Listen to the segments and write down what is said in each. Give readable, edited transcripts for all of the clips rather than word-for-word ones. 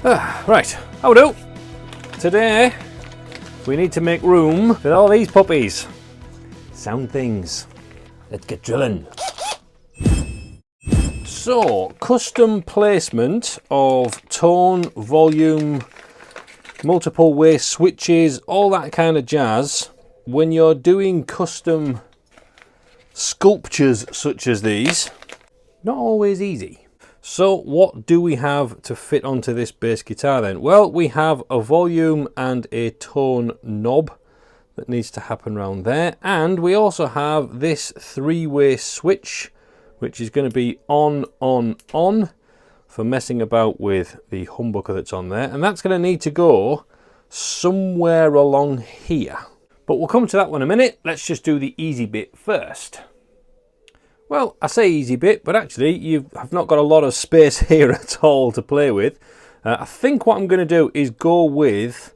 Right, how do? Today we need to make room for all these puppies. Sound things. Let's get drilling. So, custom placement of tone, volume, multiple way switches, all that kind of jazz. When you're doing custom sculptures such as these, not always easy. So what do we have to fit onto this bass guitar then? Well, we have a volume and a tone knob that needs to happen around there, and we also have this three-way switch which is going to be on for messing about with the humbucker that's on there, and that's going to need to go somewhere along here. But we'll come to that one in a minute. Let's just do the easy bit first. Well, I say easy bit, but actually you have not got a lot of space here at all to play with. I think what I'm going to do is go with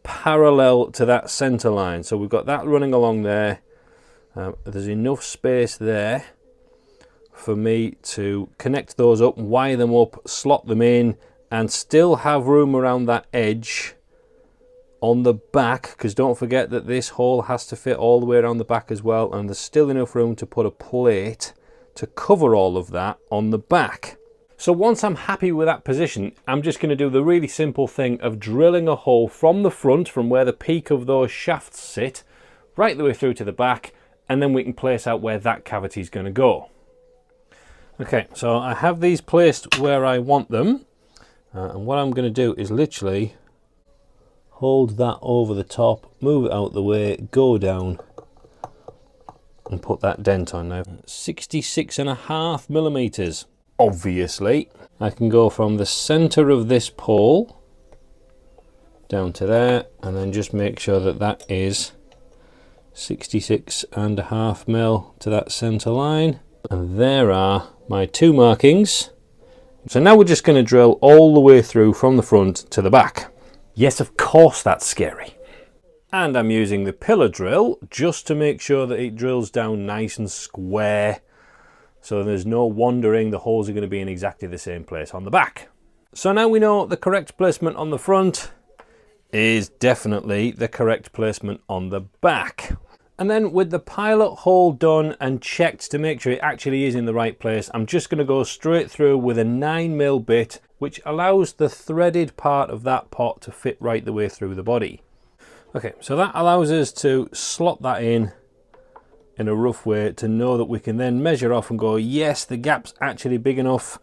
parallel to that center line. So we've got that running along there. There's enough space there for me to connect those up, wire them up, slot them in, and still have room around that edge on the back, because don't forget that this hole has to fit all the way around the back as well, and there's still enough room to put a plate to cover all of that on the back. So once I'm happy with that position, I'm just going to do the really simple thing of drilling a hole from the front, from where the peak of those shafts sit, right the way through to the back, and then we can place out where that cavity is going to go. Okay, so I have these placed where I want them, and what I'm going to do is literally hold that over the top, move it out the way, go down and put that dent on now. 66.5 millimeters. Obviously, I can go from the center of this pole down to there, and then just make sure that that is 66.5 mil to that center line. And there are my two markings. So now we're just going to drill all the way through from the front to the back. Yes, of course that's scary. And I'm using the pillar drill just to make sure that it drills down nice and square, so there's no wandering. The holes are going to be in exactly the same place on the back. So now we know the correct placement on the front is definitely the correct placement on the back. And then with the pilot hole done and checked to make sure it actually is in the right place, I'm just going to go straight through with a 9mm bit, which allows the threaded part of that pot to fit right the way through the body. Okay, so that allows us to slot that in a rough way to know that we can then measure off and go, yes, the gap's actually big enough.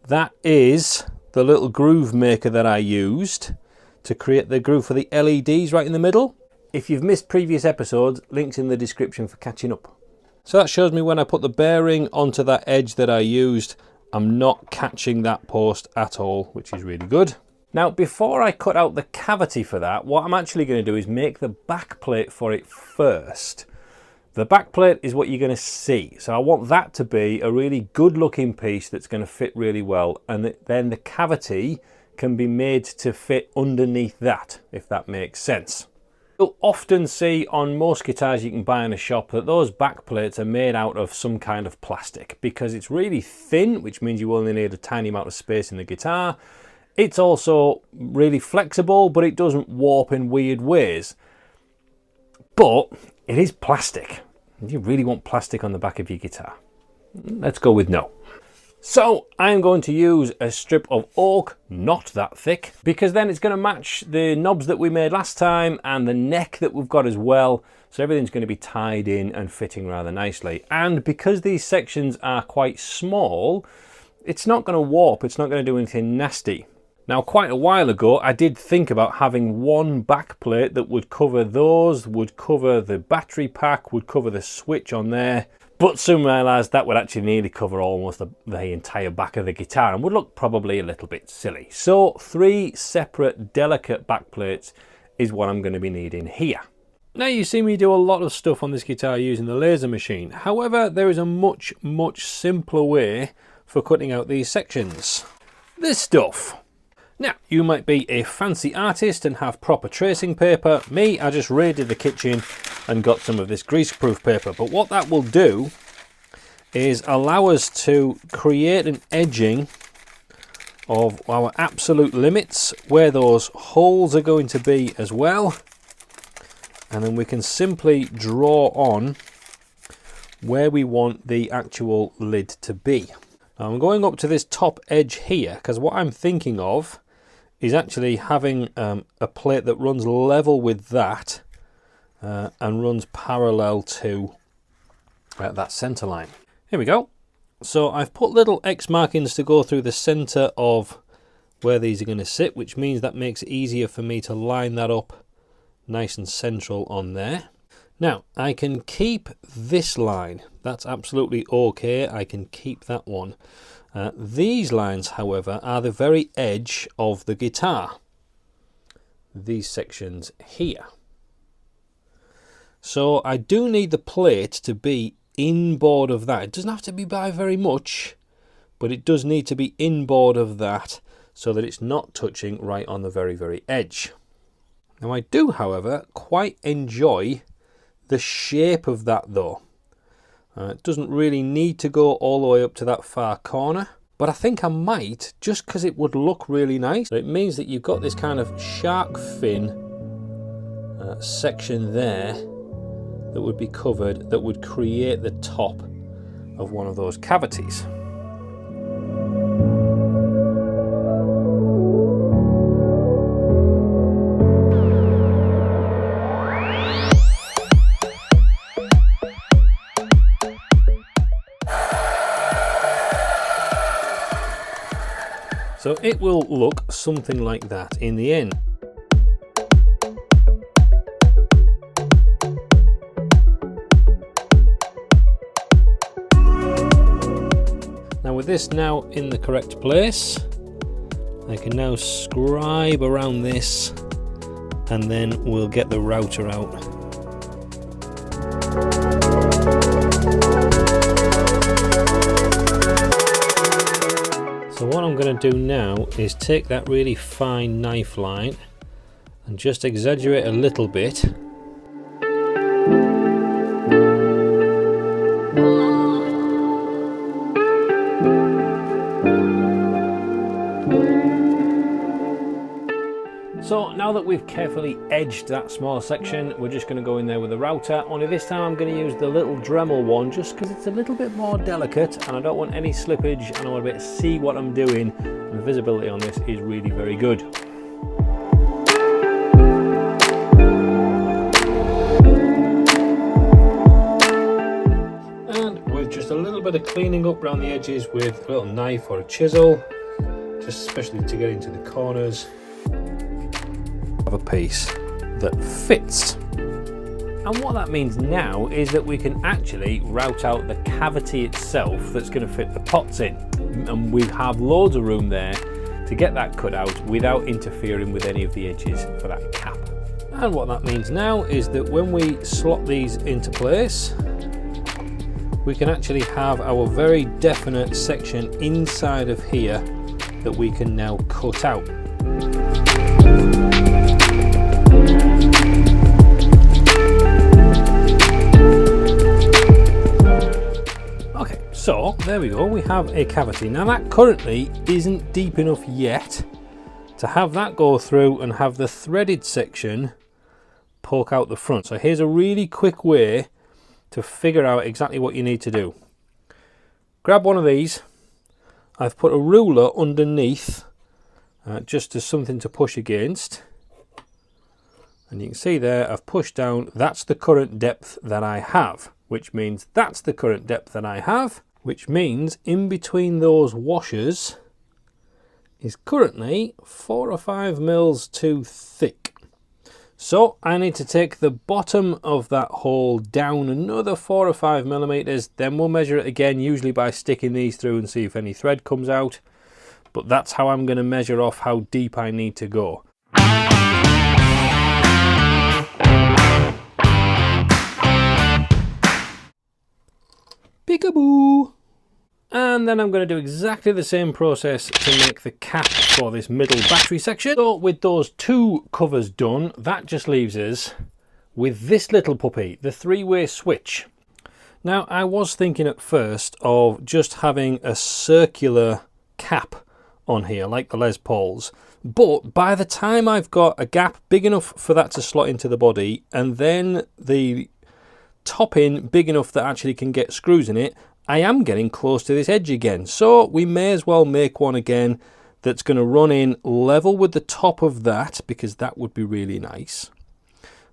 That is the little groove maker that I used to create the groove for the LEDs right in the middle. If you've missed previous episodes, links in the description for catching up. So that shows me when I put the bearing onto that edge that I used, I'm not catching that post at all, which is really good. Now, before I cut out the cavity for that, what I'm actually going to do is make the back plate for it first. The back plate is what you're going to see. So I want that to be a really good looking piece that's going to fit really well, and then the cavity can be made to fit underneath that, if that makes sense. You'll often see on most guitars you can buy in a shop that those back plates are made out of some kind of plastic, because it's really thin, which means you only need a tiny amount of space in the guitar. It's also really flexible, but it doesn't warp in weird ways. But it is plastic. Do you really want plastic on the back of your guitar? Let's go with no. So I'm going to use a strip of oak, not that thick, because then it's going to match the knobs that we made last time and the neck that we've got as well. So everything's going to be tied in and fitting rather nicely. And because these sections are quite small, it's not going to warp, it's not going to do anything nasty. Now, quite a while ago, I did think about having one back plate that would cover those, would cover the battery pack, would cover the switch on there. But soon realised that would actually nearly cover almost the entire back of the guitar and would look probably a little bit silly. So 3 separate delicate back plates is what I'm going to be needing here. Now you see me do a lot of stuff on this guitar using the laser machine. However, there is a much simpler way for cutting out these sections. This stuff. Now, you might be a fancy artist and have proper tracing paper. Me, I just raided the kitchen and got some of this greaseproof paper. But what that will do is allow us to create an edging of our absolute limits, where those holes are going to be as well. And then we can simply draw on where we want the actual lid to be. Now I'm going up to this top edge here because what I'm thinking of is actually having a plate that runs level with that and runs parallel to that center line. Here we go. So I've put little X markings to go through the center of where these are going to sit, which means that makes it easier for me to line that up nice and central on there. Now I can keep this line, that's absolutely okay, I can keep that one. These lines, however, are the very edge of the guitar, these sections here. So I do need the plate to be inboard of that. It doesn't have to be by very much, but it does need to be inboard of that so that it's not touching right on the very, very edge. Now I do, however, quite enjoy the shape of that though. It doesn't really need to go all the way up to that far corner, but I think I might, just because it would look really nice. So it means that you've got this kind of shark fin section there that would be covered, that would create the top of one of those cavities. So it will look something like that in the end. Now with this now in the correct place, I can now scribe around this and then we'll get the router out. So what I'm going to do now is take that really fine knife line and just exaggerate a little bit. So now that we've carefully edged that small section, we're just going to go in there with the router. Only this time I'm going to use the little Dremel one just because it's a little bit more delicate and I don't want any slippage and I want to be able to see what I'm doing, and the visibility on this is really very good. And with just a little bit of cleaning up around the edges with a little knife or a chisel, just especially to get into the corners, of a piece that fits. And what that means now is that we can actually route out the cavity itself that's going to fit the pots in, and we have loads of room there to get that cut out without interfering with any of the edges for that cap. And what that means now is that when we slot these into place, we can actually have our very definite section inside of here that we can now cut out. Okay, so there we go, we have a cavity. Now that currently isn't deep enough yet to have that go through and have the threaded section poke out the front. So here's a really quick way to figure out exactly what you need to do. Grab one of these. I've put a ruler underneath just as something to push against. And you can see there I've pushed down, that's the current depth that I have, which means that's the current depth that I have, which means in between those washers is currently 4 or 5 mils too thick. So I need to take the bottom of that hole down another 4 or 5 millimeters, then we'll measure it again, usually by sticking these through and see if any thread comes out. But that's how I'm going to measure off how deep I need to go. Peekaboo! And then I'm going to do exactly the same process to make the cap for this middle battery section. So with those two covers done, that just leaves us with this little puppy, the 3-way switch. Now I was thinking at first of just having a circular cap on here, like the Les Pauls. But by the time I've got a gap big enough for that to slot into the body, and then the top in big enough that actually can get screws in it, I am getting close to this edge again. So we may as well make one again that's going to run in level with the top of that, because that would be really nice.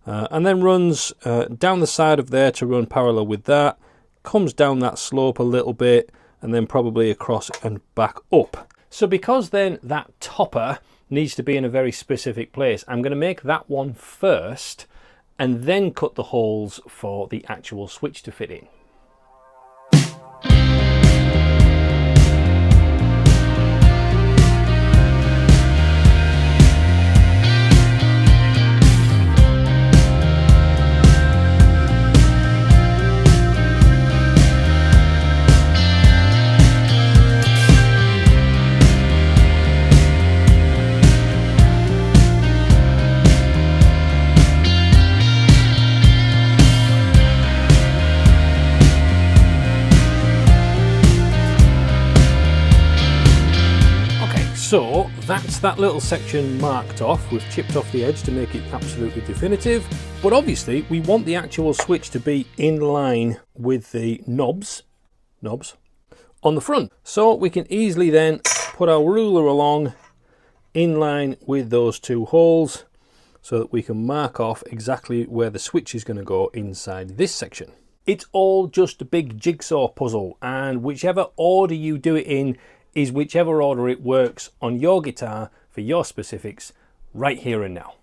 And then runs down the side of there to run parallel with that, comes down that slope a little bit, and then probably across and back up. So because then that topper needs to be in a very specific place, I'm going to make that one first and then cut the holes for the actual switch to fit in. So that's that little section marked off. We've chipped off the edge to make it absolutely definitive, but obviously we want the actual switch to be in line with the knobs on the front. So we can easily then put our ruler along in line with those two holes so that we can mark off exactly where the switch is going to go inside this section. It's all just a big jigsaw puzzle, and whichever order you do it in is whichever order it works on your guitar for your specifics right here and now.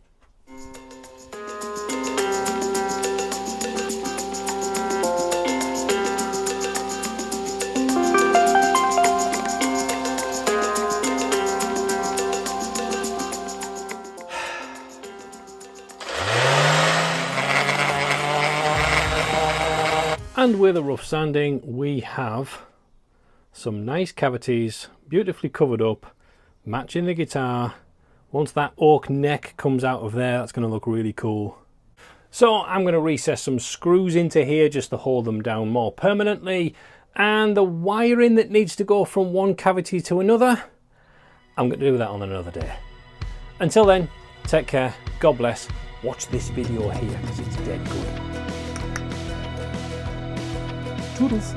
And with a rough sanding, we have some nice cavities, beautifully covered up, matching the guitar. Once that oak neck comes out of there, that's going to look really cool. So I'm going to recess some screws into here just to hold them down more permanently, and the wiring that needs to go from one cavity to another, I'm going to do that on another day. Until then, take care, God bless, watch this video here because it's dead good. Toodles.